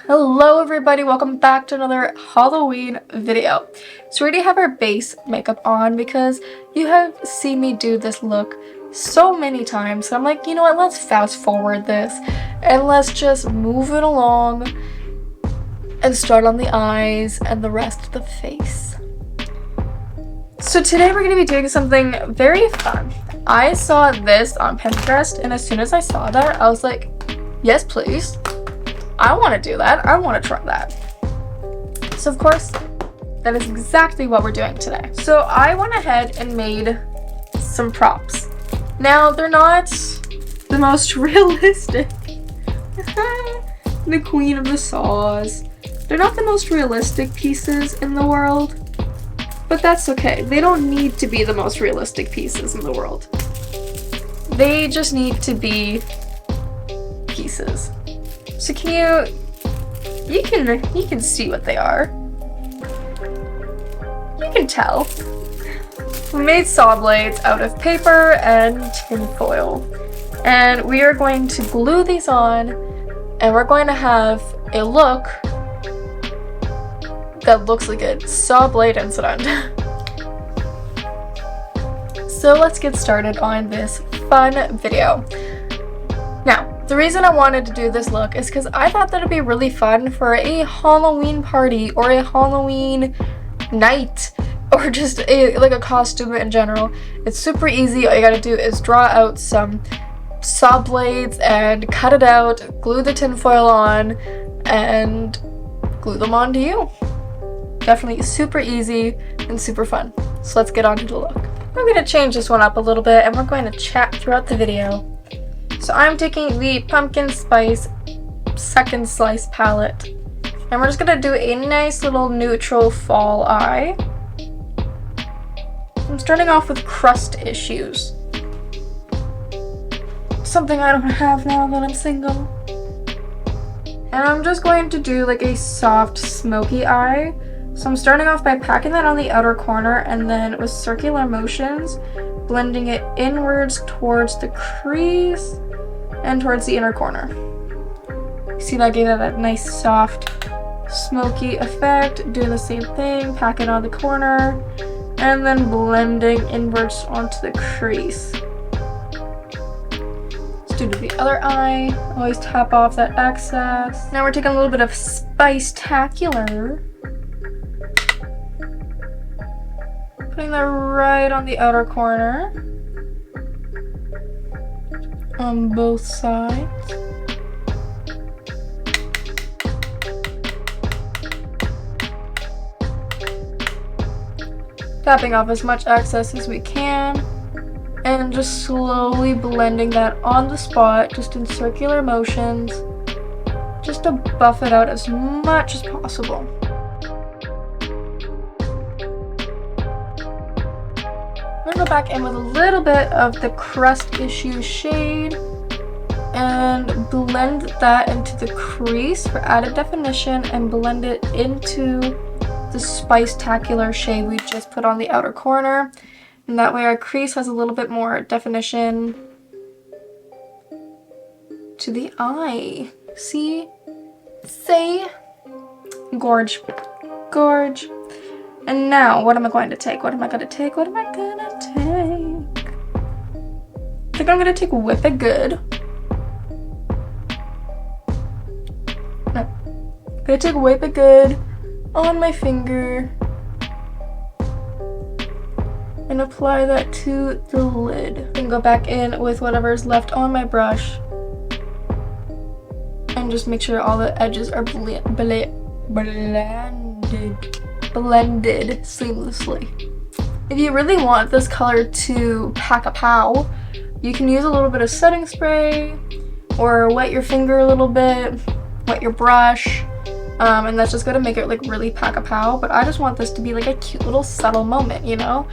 Hello everybody, welcome back to another Halloween video. So we already have our base makeup on because you have seen me do this look so many times. So I'm like, you know what, let's fast forward this and let's just move it along and start on the eyes and the rest of the face. So today we're going to be doing something very fun. I saw this on Pinterest and as soon as I saw that, I was like, yes please. I want to do that. I want to try that. So of course, that is exactly what we're doing today. So I went ahead and made some props. Now, they're not the most realistic. The queen of the saws. They're not the most realistic pieces in the world, but that's okay. They don't need to be the most realistic pieces in the world. They just need to be pieces. So you can see what they are. You can tell. We made saw blades out of paper and tin foil. And we are going to glue these on and we're going to have a look that looks like a saw blade incident. So let's get started on this fun video. Now, the reason I wanted to do this look is because I thought that it'd be really fun for a Halloween party or a Halloween night or just like a costume in general. It's super easy. All you gotta do is draw out some saw blades and cut it out, glue the tinfoil on, and glue them onto you. Definitely super easy and super fun. So let's get on to the look. I'm gonna change this one up a little bit and we're going to chat throughout the video. So I'm taking the Pumpkin Spice Second Slice palette and we're just going to do a nice little neutral fall eye. I'm starting off with crust issues. Something I don't have now that I'm single. And I'm just going to do like a soft smoky eye. So I'm starting off by packing that on the outer corner and then with circular motions blending it inwards towards the crease and towards the inner corner. See, that gave it that nice soft smoky effect. Doing the same thing, pack it on the corner and then blending inwards onto the crease. Let's do the other eye. Always tap off that excess. Now we're taking a little bit of Spice-tacular. Putting that right on the outer corner. On both sides. Tapping off as much excess as we can and just slowly blending that on the spot, just in circular motions, just to buff it out as much as possible. I'm gonna go back in with a little bit of the Crust Issue shade and blend that into the crease for added definition and blend it into the Spice-tacular shade we just put on the outer corner. And that way our crease has a little bit more definition to the eye. See? Say? Gorge. Gorge. And now, what am I going to take? What am I going to take? What am I going to take? I think I'm going to take Whip It Good. No. I'm going to take Whip It Good on my finger and apply that to the lid. And go back in with whatever's left on my brush and just make sure all the edges are blended seamlessly. If you really want this color to pack a pow, you can use a little bit of setting spray or wet your finger a little bit, wet your brush, and that's just gonna make it like really pack a pow. But I just want this to be like a cute little subtle moment, you know?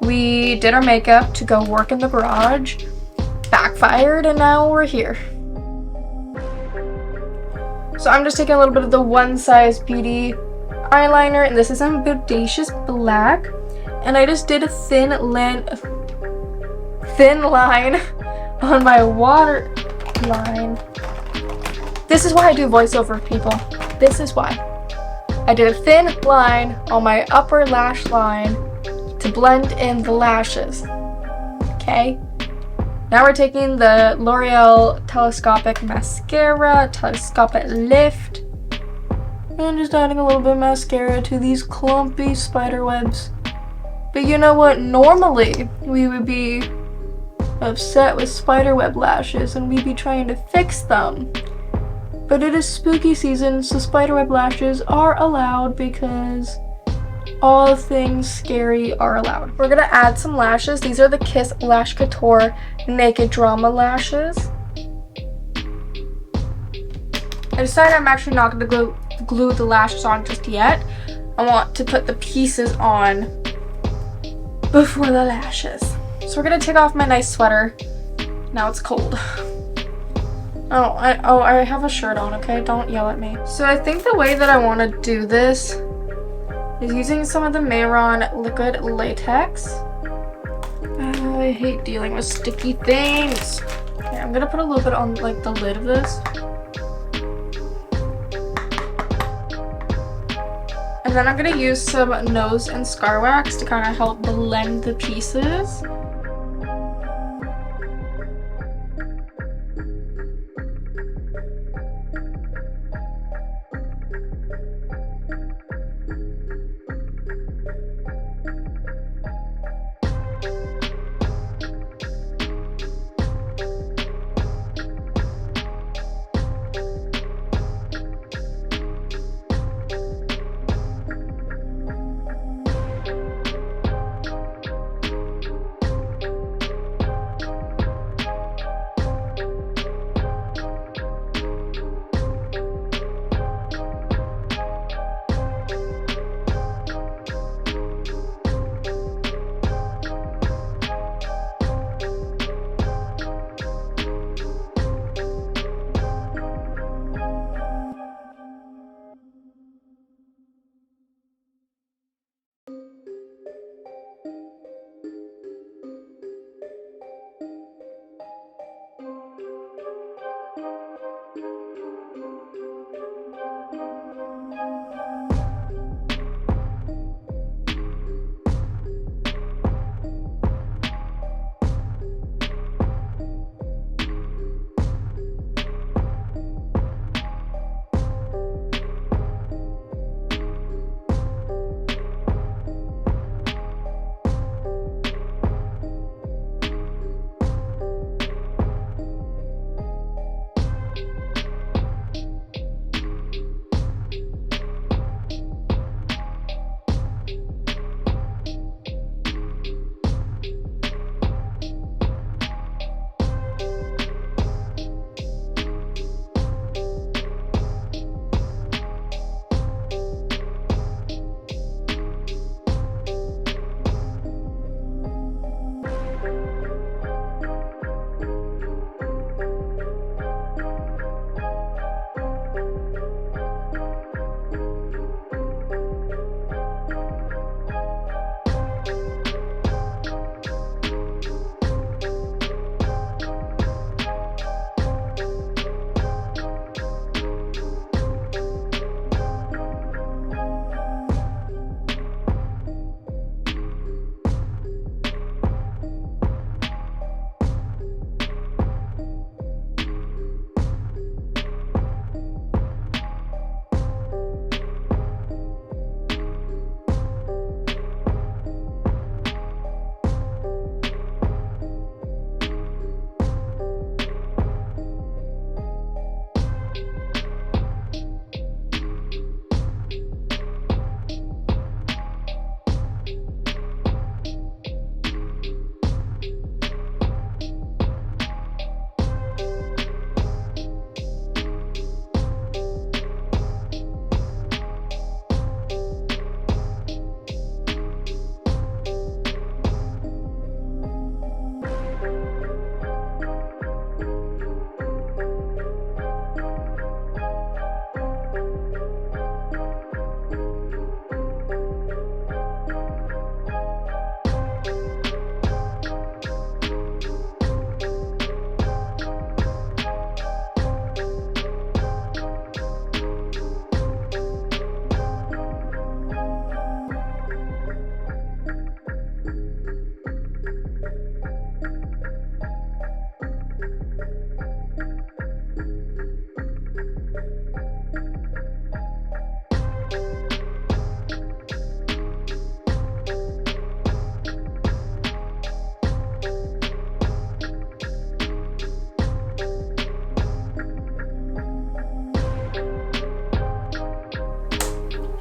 We did our makeup to go work in the garage, backfired, and now we're here. So I'm just taking a little bit of the One Size Beauty eyeliner, and this is in Bodacious Black, and I just did a thin line on my waterline This is why I do voiceover, people. This is why. I did a thin line on my upper lash line to blend in the lashes. Okay? Now we're taking the L'Oreal Telescopic Mascara, Telescopic Lift, and just adding a little bit of mascara to these clumpy spider webs. But you know what? Normally, we would be upset with spiderweb lashes and we'd be trying to fix them. But it is spooky season, so spiderweb lashes are allowed because all things scary are allowed. We're gonna add some lashes. These are the Kiss Lash Couture Naked Drama lashes. I decided I'm actually not gonna glue the lashes on just yet. I want to put the pieces on before the lashes. So we're gonna take off my nice sweater. Now it's cold. I have a shirt on, okay? Don't yell at me. So I think the way that I want to do this is using some of the Mehron liquid latex. I hate dealing with sticky things. Okay, I'm gonna put a little bit on like the lid of this. And then I'm gonna use some nose and scar wax to kind of help blend the pieces.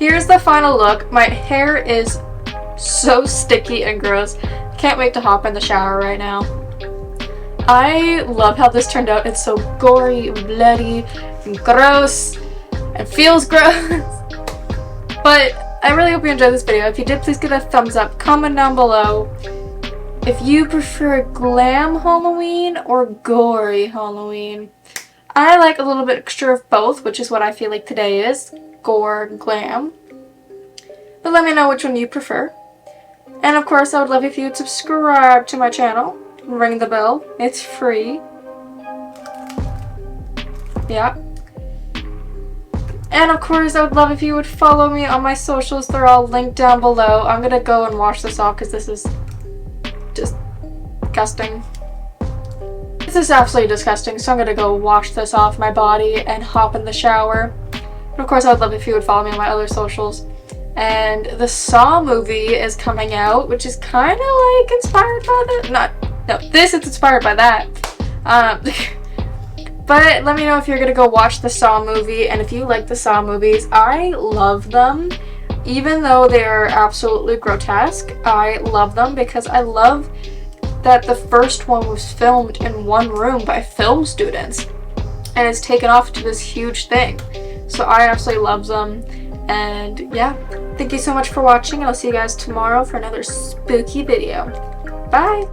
here's the final look. My hair is so sticky and gross. Can't wait to hop in the shower right now. I love how this turned out. It's so gory, bloody, and gross, and feels gross. But I really hope you enjoyed this video. If you did, please give it a thumbs up. Comment down below if you prefer glam Halloween or gory Halloween. I like a little bit extra of both, which is what I feel like today is. Gore and glam. But let me know which one you prefer. And of course, I would love if you would subscribe to my channel. Ring the bell. It's free. Yeah. And of course, I would love if you would follow me on my socials. They're all linked down below. I'm gonna go and wash this off because this is just disgusting. This is absolutely disgusting, so I'm gonna go wash this off my body and hop in the shower. And of course, I would love if you would follow me on my other socials. And the Saw movie is coming out, which is kind of like inspired by that. No, this is inspired by that. But let me know if you're gonna go watch the Saw movie, and if you like the Saw movies. I love them. Even though they are absolutely grotesque, I love them because I love that the first one was filmed in one room by film students, and it's taken off to this huge thing. So I absolutely love them. And yeah, thank you so much for watching, and I'll see you guys tomorrow for another spooky video. Bye!